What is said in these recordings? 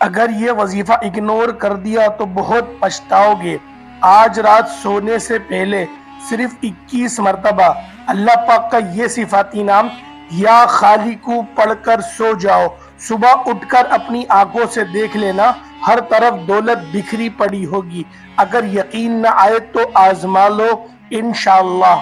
اگر یہ وظیفہ اگنور کر دیا تو بہت پچھتاؤ گے۔ آج رات سونے سے پہلے صرف 21 مرتبہ اللہ پاک کا یہ صفاتی نام یا خالقو پڑھ کر سو جاؤ۔ صبح اٹھ کر اپنی آنکھوں سے دیکھ لینا، ہر طرف دولت بکھری پڑی ہوگی۔ اگر یقین نہ آئے تو آزما لو انشاءاللہ۔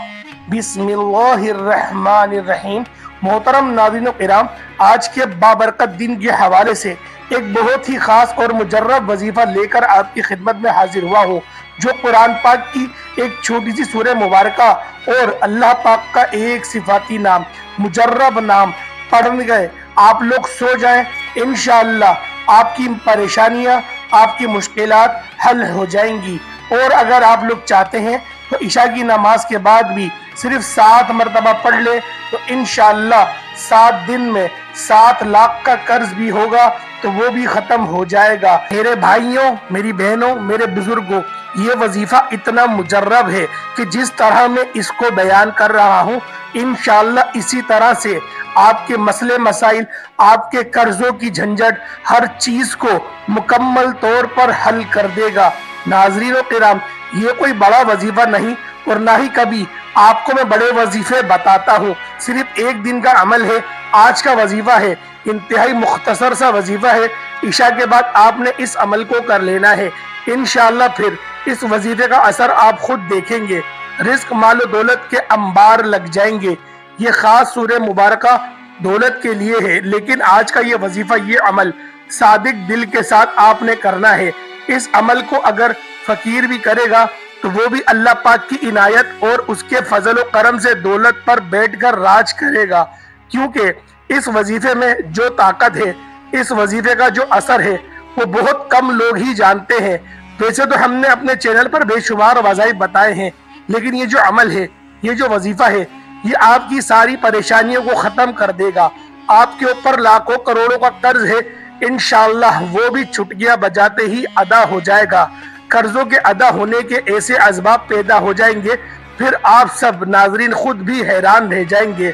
بسم اللہ الرحمن الرحیم۔ محترم ناظرین و کرام، آج کے بابرکت دن کے حوالے سے ایک بہت ہی خاص اور مجرب وظیفہ لے کر آپ کی خدمت میں حاضر ہوا ہوں، جو قرآن پاک کی ایک چھوٹی سی سورہ مبارکہ اور اللہ پاک کا ایک صفاتی نام، مجرب نام پڑھ گئے آپ لوگ سو جائیں، انشاءاللہ آپ کی پریشانیاں، آپ کی مشکلات حل ہو جائیں گی۔ اور اگر آپ لوگ چاہتے ہیں تو عشاء کی نماز کے بعد بھی صرف 7 مرتبہ پڑھ لے تو انشاءاللہ 7 دن میں 7 لاکھ کا قرض بھی ہوگا تو وہ بھی ختم ہو جائے گا۔ میرے بھائیوں، میری بہنوں، میرے بزرگوں، یہ وظیفہ اتنا مجرب ہے کہ جس طرح میں اس کو بیان کر رہا ہوں، انشاءاللہ اسی طرح سے آپ کے مسئلے مسائل، آپ کے قرضوں کی جھنجھٹ، ہر چیز کو مکمل طور پر حل کر دے گا۔ ناظرین و کرام، یہ کوئی بڑا وظیفہ نہیں اور نہ ہی کبھی آپ کو میں بڑے وظیفے بتاتا ہوں، صرف ایک دن کا عمل ہے۔ آج کا وظیفہ ہے، انتہائی مختصر سا وظیفہ ہے۔ عشاء کے بعد آپ نے اس عمل کو کر لینا ہے، انشاءاللہ پھر اس وظیفے کا اثر آپ خود دیکھیں گے، رزق مال و دولت کے انبار لگ جائیں گے۔ یہ خاص سورہ مبارکہ دولت کے لیے ہے، لیکن آج کا یہ وظیفہ، یہ عمل صادق دل کے ساتھ آپ نے کرنا ہے۔ اس عمل کو اگر فقیر بھی کرے گا تو وہ بھی اللہ پاک کی عنایت اور اس کے فضل و کرم سے دولت پر بیٹھ کر راج کرے گا، کیونکہ اس وظیفے میں جو طاقت ہے، اس وظیفے کا جو اثر ہے، وہ بہت کم لوگ ہی جانتے ہیں۔ ویسے تو ہم نے اپنے چینل پر بے شمار وظائف بتائے ہیں، لیکن یہ جو عمل ہے، یہ جو وظیفہ ہے، یہ آپ کی ساری پریشانیوں کو ختم کر دے گا۔ آپ کے اوپر لاکھوں کروڑوں کا قرض ہے، انشاءاللہ وہ بھی چٹکیاں بجاتے ہی ادا ہو جائے گا۔ قرضوں کے ادا ہونے کے ایسے اسباب پیدا ہو جائیں گے، پھر آپ سب ناظرین خود بھی حیران رہ جائیں گے۔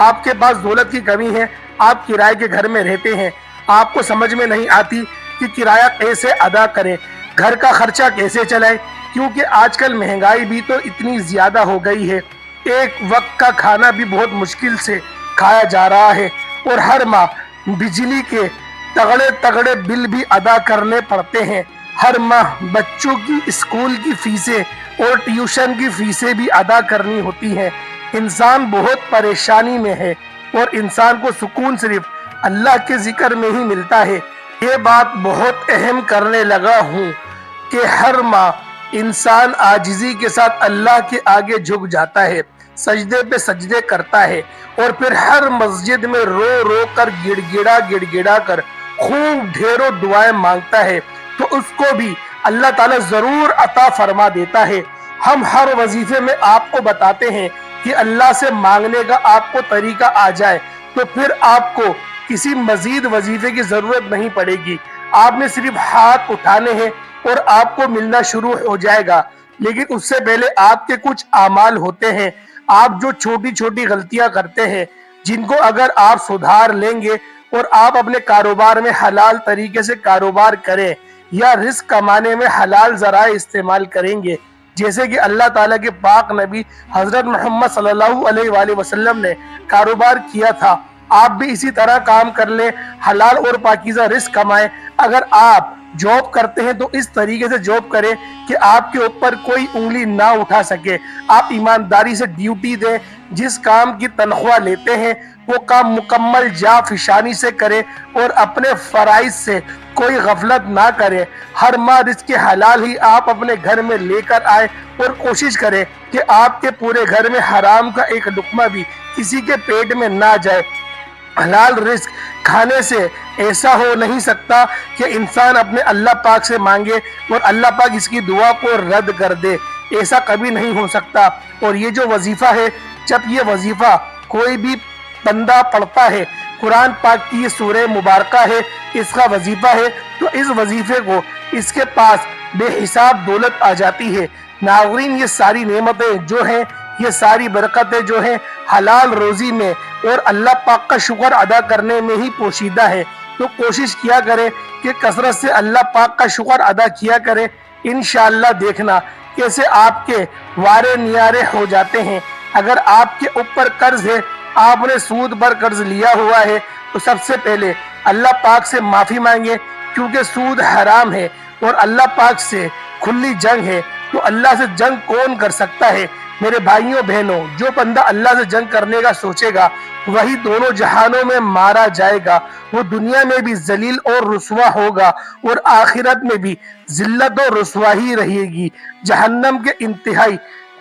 آپ کے پاس دولت کی کمی ہے، آپ کرائے کے گھر میں رہتے ہیں، آپ کو سمجھ میں نہیں آتی کہ کرایہ کیسے ادا کریں، گھر کا خرچہ کیسے چلائیں، کیونکہ آج کل مہنگائی بھی تو اتنی زیادہ ہو گئی ہے، ایک وقت کا کھانا بھی بہت مشکل سے کھایا جا رہا ہے، اور ہر ماہ بجلی کے تگڑے تگڑے بل بھی ادا کرنے پڑتے ہیں۔ ہر ماہ بچوں کی اسکول کی فیسیں اور ٹیوشن کی فیسیں بھی ادا کرنی ہوتی ہیں۔ انسان بہت پریشانی میں ہے اور انسان کو سکون صرف اللہ کے ذکر میں ہی ملتا ہے۔ یہ بات بہت اہم کرنے لگا ہوں کہ ہر ماہ انسان عاجزی کے ساتھ اللہ کے آگے جھک جاتا ہے، سجدے پہ سجدے کرتا ہے، اور پھر ہر مسجد میں رو رو کر گڑ گڑا کر خوب ڈھیروں دعائیں مانگتا ہے، تو اس کو بھی اللہ تعالیٰ ضرور عطا فرما دیتا ہے۔ ہم ہر وظیفے میں آپ کو بتاتے ہیں کہ اللہ سے مانگنے کا آپ کو طریقہ آ جائے تو پھر آپ کو کسی مزید وظیفے کی ضرورت نہیں پڑے گی، آپ نے صرف ہاتھ اٹھانے ہیں اور آپ کو ملنا شروع ہو جائے گا۔ لیکن اس سے پہلے آپ کے کچھ اعمال ہوتے ہیں، آپ جو چھوٹی چھوٹی غلطیاں کرتے ہیں، جن کو اگر آپ سدھار لیں گے اور آپ اپنے کاروبار میں حلال طریقے سے کاروبار کریں یا رزق کمانے میں حلال ذرائع استعمال کریں گے، جیسے کہ اللہ تعالیٰ کے پاک نبی حضرت محمد صلی اللہ علیہ وآلہ وسلم نے کاروبار کیا تھا، آپ بھی اسی طرح کام کر لیں، حلال اور پاکیزہ رزق کمائیں۔ اگر آپ جاب کرتے ہیں تو اس طریقے سے جاب کریں کہ آپ کے اوپر کوئی انگلی نہ اٹھا سکے، آپ ایمانداری سے ڈیوٹی دیں، جس کام کی تنخواہ لیتے ہیں وہ کام مکمل جافشانی سے کریں اور اپنے فرائض سے کوئی غفلت نہ کریں۔ ہر ماہ رزق حلال ہی آپ اپنے گھر میں لے کر آئیں اور کوشش کریں کہ آپ کے پورے گھر میں حرام کا ایک لقمہ بھی کسی کے پیٹ میں نہ جائے۔ حلال رزق کھانے سے ایسا ہو نہیں سکتا کہ انسان اپنے اللہ پاک سے مانگے اور اللہ پاک اس کی دعا کو رد کر دے، ایسا کبھی نہیں ہو سکتا۔ اور یہ جو وظیفہ ہے، جب یہ وظیفہ کوئی بھی بندہ پڑھتا ہے، قرآن پاک کی یہ سورہ مبارکہ ہے، اس کا وظیفہ ہے، تو اس وظیفے کو اس کے پاس بے حساب دولت آ جاتی ہے۔ ناظرین، یہ ساری نعمتیں جو ہیں، یہ ساری برکتیں جو ہیں، حلال روزی میں اور اللہ پاک کا شکر ادا کرنے میں ہی پوشیدہ ہے۔ تو کوشش کیا کریں کہ کثرت سے اللہ پاک کا شکر ادا کیا کریں. انشاءاللہ دیکھنا کیسے آپ کے وارے نیارے ہو جاتے ہیں. اگر آپ کے اوپر قرض ہے، آپ نے سود پر قرض لیا ہوا ہے، تو سب سے پہلے اللہ پاک سے معافی مانگے، کیونکہ سود حرام ہے اور اللہ پاک سے کھلی جنگ ہے. تو اللہ سے جنگ کون کر سکتا ہے؟ میرے بھائیوں بہنوں، جو بندہ اللہ سے جنگ کرنے کا سوچے گا وہی دونوں جہانوں میں مارا جائے گا. وہ دنیا میں بھی ذلیل اور رسوا ہوگا اور آخرت میں بھی ذلت اور رسوائی رہے گی. جہنم کے انتہائی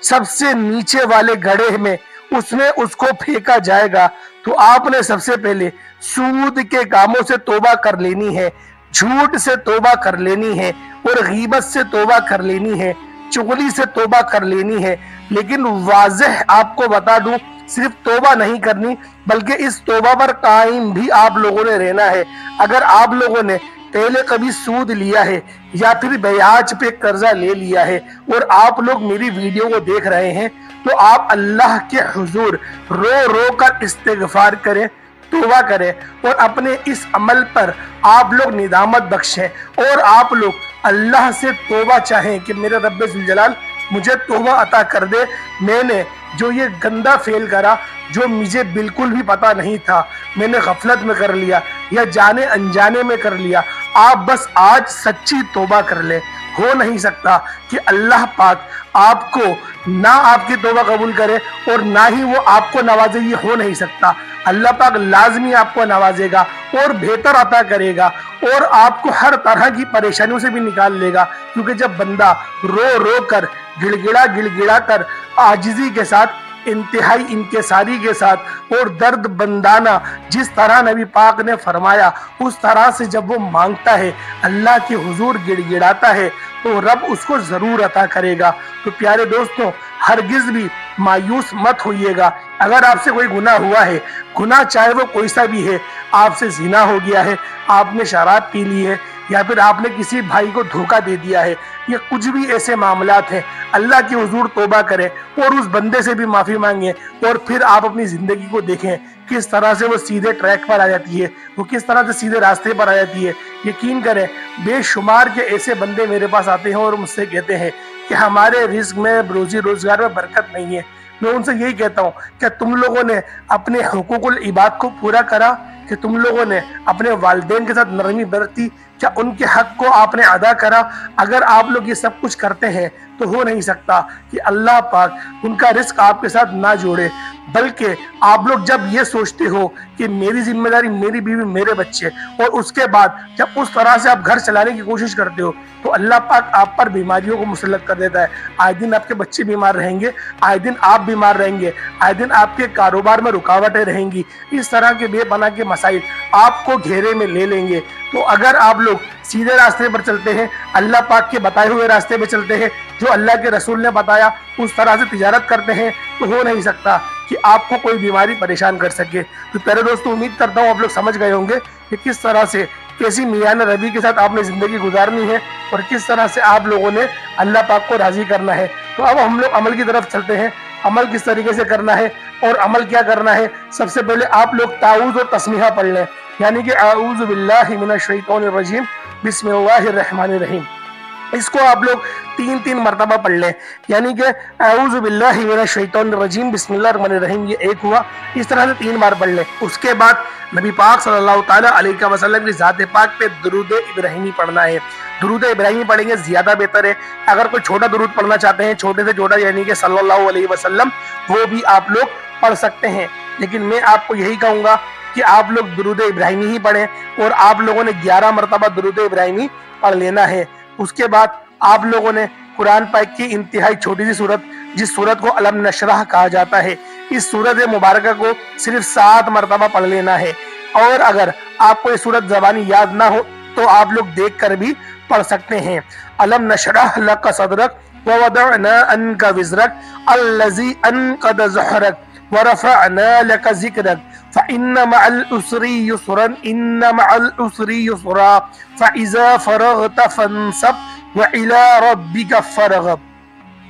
سب سے نیچے والے گڑھے میں اس کو پھینکا جائے گا. تو آپ نے سب سے پہلے سود کے کاموں سے توبہ کر لینی ہے، جھوٹ سے توبہ کر لینی ہے اور غیبت سے توبہ کر لینی ہے، چغلی سے توبہ کر لینی ہے. لیکن واضح آپ کو بتا دوں، صرف توبہ نہیں کرنی بلکہ اس توبہ پر قائم بھی آپ لوگوں نے رہنا ہے. اگر آپ لوگوں نے پہلے کبھی سود لیا ہے یا پھر بیاج پہ قرضہ لے لیا ہے اور آپ لوگ میری ویڈیو کو دیکھ رہے ہیں، تو آپ اللہ کے حضور رو رو کر استغفار کریں، توبہ کریں اور اپنے اس عمل پر آپ لوگ ندامت بخشیں اور آپ لوگ اللہ سے توبہ چاہیں کہ میرے رب ذوالجلال مجھے توبہ عطا کر دے. میں نے جو یہ گندا فعل کرا، جو مجھے بالکل بھی پتا نہیں تھا، میں نے غفلت میں کر لیا یا جانے انجانے میں کر لیا، آپ بس آج سچی توبہ کر لیں. ہو نہیں سکتا کہ اللہ پاک آپ کو نہ آپ کی توبہ قبول کرے اور نہ ہی وہ آپ کو نوازے. یہ ہو نہیں سکتا. اللہ پاک لازمی آپ کو نوازے گا اور بہتر عطا کرے گا اور آپ کو ہر طرح کی پریشانیوں سے بھی نکال لے گا. کیونکہ جب بندہ رو رو کر گڑ گڑا کر عاجزی کے ساتھ، انتہائی انکساری کے ساتھ اور درد بندانہ جس طرح نبی پاک نے فرمایا اس طرح سے جب وہ مانگتا ہے، اللہ کے حضور گڑ گڑاتا ہے، تو رب اس کو ضرور عطا کرے گا. تو پیارے دوستوں، ہرگز بھی مایوس مت ہوئیے گا. اگر آپ سے کوئی گناہ ہوا ہے، گناہ چاہے وہ کوئی سا بھی ہے، آپ سے زنا ہو گیا ہے، آپ نے شراب پی لی ہے، یا پھر آپ نے کسی بھائی کو دھوکہ دے دیا ہے، یہ کچھ بھی ایسے معاملات ہیں، اللہ کے حضور توبہ کریں اور اس بندے سے بھی معافی مانگیں اور پھر آپ اپنی زندگی کو دیکھیں کس طرح سے وہ سیدھے ٹریک پر آ جاتی ہے، وہ کس طرح سے سیدھے راستے پر آ جاتی ہے. یقین کریں، بے شمار کے ایسے بندے میرے پاس آتے ہیں اور مجھ سے کہتے ہیں کہ ہمارے رزق میں، روزی روزگار میں برکت نہیں ہے. میں ان سے یہی کہتا ہوں کہ تم لوگوں نے اپنے حقوق العباد کو پورا کرا، کہ تم لوگوں نے اپنے والدین کے ساتھ نرمی برتی، کیا ان کے حق کو آپ نے ادا کرا؟ اگر آپ لوگ یہ سب کچھ کرتے ہیں تو ہو نہیں سکتا کہ اللہ پاک ان کا رزق آپ کے ساتھ نہ جوڑے. بلکہ آپ لوگ جب یہ سوچتے ہو کہ میری ذمہ داری میری بیوی میرے بچے، اور اس کے بعد جب اس طرح سے آپ گھر چلانے کی کوشش کرتے ہو تو اللہ پاک آپ پر بیماریوں کو مسلط کر دیتا ہے. آئے دن آپ کے بچے بیمار رہیں گے، آئے دن آپ بیمار رہیں گے، آئے دن آپ کے کاروبار میں رکاوٹیں رہیں گی. اس طرح کے بے پناہ کے مسائل آپ کو گھیرے میں لے لیں گے. تو اگر آپ لوگ سیدھے راستے پر چلتے ہیں، اللہ پاک کے بتائے ہوئے راستے پہ چلتے ہیں، جو اللہ کے رسول نے بتایا اس طرح سے تجارت کرتے ہیں، تو ہو نہیں سکتا کہ آپ کو کوئی بیماری پریشان کر سکے. تو پیارے دوستو، امید کرتا ہوں آپ لوگ سمجھ گئے ہوں گے کہ کس طرح سے، کیسی میان روی کے ساتھ آپ نے زندگی گزارنی ہے اور کس طرح سے آپ لوگوں نے اللہ پاک کو راضی کرنا ہے. تو اب ہم لوگ عمل کی طرف چلتے ہیں. عمل کس طریقے سے کرنا ہے اور عمل کیا کرنا ہے؟ سب سے پہلے آپ لوگ تعوذ اور تسمیہ پڑھ لیں، یعنی کہ اعوذ باللہ من الشیطان الرجیم بسم اللہ الرحمن الرحیم. اس کو آپ لوگ 3 مرتبہ پڑھ لیں، یعنی کہ اعوذ باللہ من الشیطان الرجیم بسم اللہ الرحمن الرحیم، یہ ایک ہوا. اس طرح سے 3 بار پڑھ لیں. اس کے بعد نبی پاک صلی اللہ تعالیٰ علیہ وسلم کی ذات پاک پہ درود ابراہیمی پڑھنا ہے. درود ابراہیمی پڑھیں گے زیادہ بہتر ہے. اگر کوئی چھوٹا درود پڑھنا چاہتے ہیں، چھوٹے سے چھوٹا یعنی کہ صلی اللہ علیہ وسلم، وہ بھی آپ لوگ پڑھ سکتے ہیں. لیکن میں آپ کو یہی کہوں گا کہ آپ لوگ درود ابراہیمی ہی پڑھیں اور آپ لوگوں نے 11 مرتبہ درود ابراہیمی پڑھ لینا ہے. اس کے بعد آپ لوگوں نے قرآن پاک کی انتہائی چھوٹی سی سورت، جس سورت کو علم نشرح کہا جاتا ہے، اس سورت مبارکہ کو صرف 7 مرتبہ پڑھ لینا ہے. اور اگر آپ کو یہ سورت زبانی یاد نہ ہو تو آپ لوگ دیکھ کر بھی پڑھ سکتے ہیں. علم نشرح لک صدرک ووضعنا عنک وزرک الذی انقض ظہرک ورفعنا لک ذکرک فإن مع العسر يسرا إن مع العسر يسرا فإذا فرغت فانصب وإلى ربك فارغب.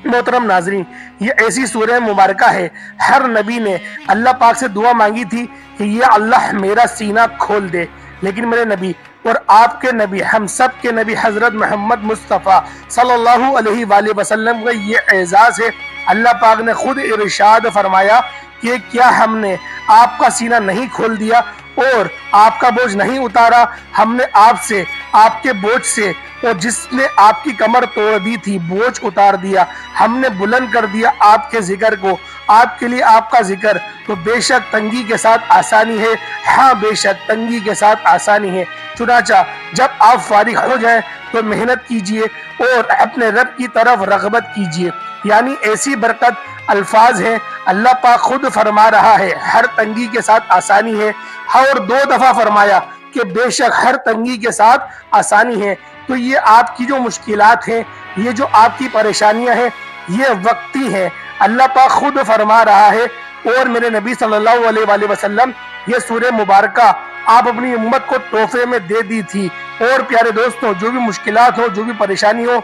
محترم ناظرین، یہ ایسی سورہ مبارکہ ہے، ہر نبی نے اللہ پاک سے دعا مانگی تھی کہ یہ اللہ میرا سینہ کھول دے، لیکن میرے نبی اور آپ کے نبی، ہم سب کے نبی حضرت محمد مصطفیٰ صلی اللہ علیہ وآلہ وسلم کا یہ اعزاز ہے۔ اللہ پاک نے خود ارشاد فرمایا کہ کیا ہم نے آپ کا سینہ نہیں کھول دیا اور آپ کا بوجھ نہیں اتارا؟ ہم نے آپ سے، آپ کے بوجھ سے، اور جس نے آپ کی کمر توڑ دی تھی، بوجھ اتار دیا۔ ہم نے بلند کر دیا آپ کے ذکر کو، آپ کے لیے آپ کا ذکر تو بے شک تنگی کے ساتھ آسانی ہے، ہاں بے شک تنگی کے ساتھ آسانی ہے۔ چنانچہ جب آپ فارغ ہو جائیں تو محنت کیجئے اور اپنے رب کی طرف رغبت کیجئے، یعنی ایسی برکت الفاظ ہیں، اللہ پاک خود فرما رہا ہے ہر تنگی کے ساتھ آسانی ہے، اور 2 دفعہ فرمایا کہ بے شک ہر تنگی کے ساتھ آسانی ہے۔ تو یہ آپ کی جو مشکلات ہیں، یہ جو آپ کی پریشانیاں ہیں، یہ وقتی ہیں، اللہ پاک خود فرما رہا ہے۔ اور میرے نبی صلی اللہ علیہ وآلہ وسلم یہ سورہ مبارکہ آپ اپنی امت کو تحفے میں دے دی تھی۔ اور پیارے دوستوں، جو بھی مشکلات ہو، جو بھی پریشانی ہو،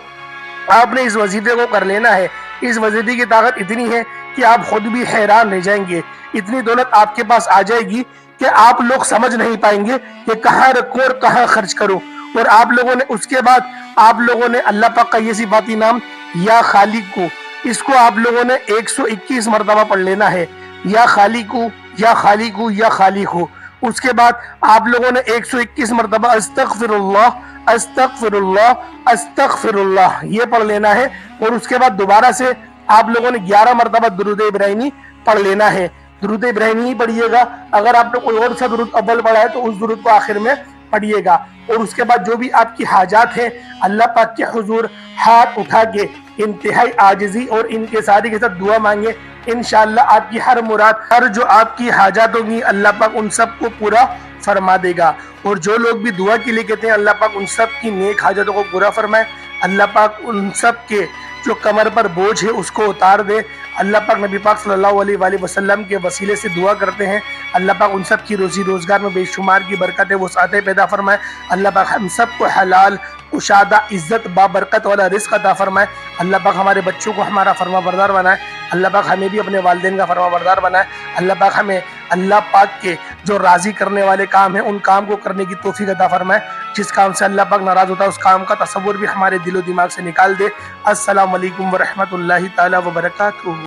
آپ نے اس وظیفے کو کر لینا ہے۔ اس وظیفے کی طاقت اتنی ہے کہ آپ خود بھی حیران رہ جائیں گے۔ اتنی دولت آپ کے پاس آ جائے گی کہ آپ لوگ سمجھ نہیں پائیں گے کہ کہاں رکھوں اور کہاں خرچ کروں۔ اور آپ لوگوں نے اس کے بعد آپ لوگوں نے اللہ پاک کا یہ صفاتی نام یا خالق کو، اس کو آپ لوگوں نے 121 مرتبہ پڑھ لینا ہے، یا خالق یا خالق یا خالق ہو۔ اس کے بعد آپ لوگوں نے 121 مرتبہ استغفر اللہ استغفر اللہ استغفر اللہ یہ پڑھ لینا ہے۔ اور اس کے بعد دوبارہ سے آپ لوگوں نے 11 مرتبہ درود ابراہیمی پڑھ لینا ہے۔ درود ابراہیمی ہی پڑھیے گا، اگر آپ نے کوئی اور سا درود اول پڑھا ہے تو اس درود کو آخر میں پڑھیے گا۔ اور اس کے بعد جو بھی آپ کی حاجات ہیں، اللہ پاک کے حضور ہاتھ اٹھا کے انتہائی عاجزی اور انکساری کے ساتھ دعا مانگے، انشاءاللہ آپ کی ہر مراد، ہر جو آپ کی حاجات ہوگی، اللہ پاک ان سب کو پورا فرما دے گا۔ اور جو لوگ بھی دعا کے لیے کہتے ہیں، اللہ پاک ان سب کی نیک حاجتوں کو پورا فرمائے، اللہ پاک ان سب کے جو کمر پر بوجھ ہے اس کو اتار دے۔ اللہ پاک نبی پاک صلی اللہ علیہ وآلہ وسلم کے وسیلے سے دعا کرتے ہیں، اللہ پاک ان سب کی روزی روزگار میں بے شمار کی برکتیں وسعتیں پیدا فرمائے۔ اللہ پاک ہم سب کو حلال، کشادہ، عزت، بابرکت والا رزق عطا فرمائے۔ اللہ پاک ہمارے بچوں کو ہمارا فرما بردار بنائے۔ اللہ پاک ہمیں بھی اپنے والدین کا فرما بردار بنائے۔ اللہ پاک ہمیں اللہ پاک کے جو راضی کرنے والے کام ہیں، ان کام کو کرنے کی توفیق عطا فرمائے۔ جس کام سے اللہ پاک ناراض ہوتا ہے، اس کام کا تصور بھی ہمارے دل و دماغ سے نکال دے۔ السلام علیکم ورحمۃ اللہ تعالی وبرکاتہ۔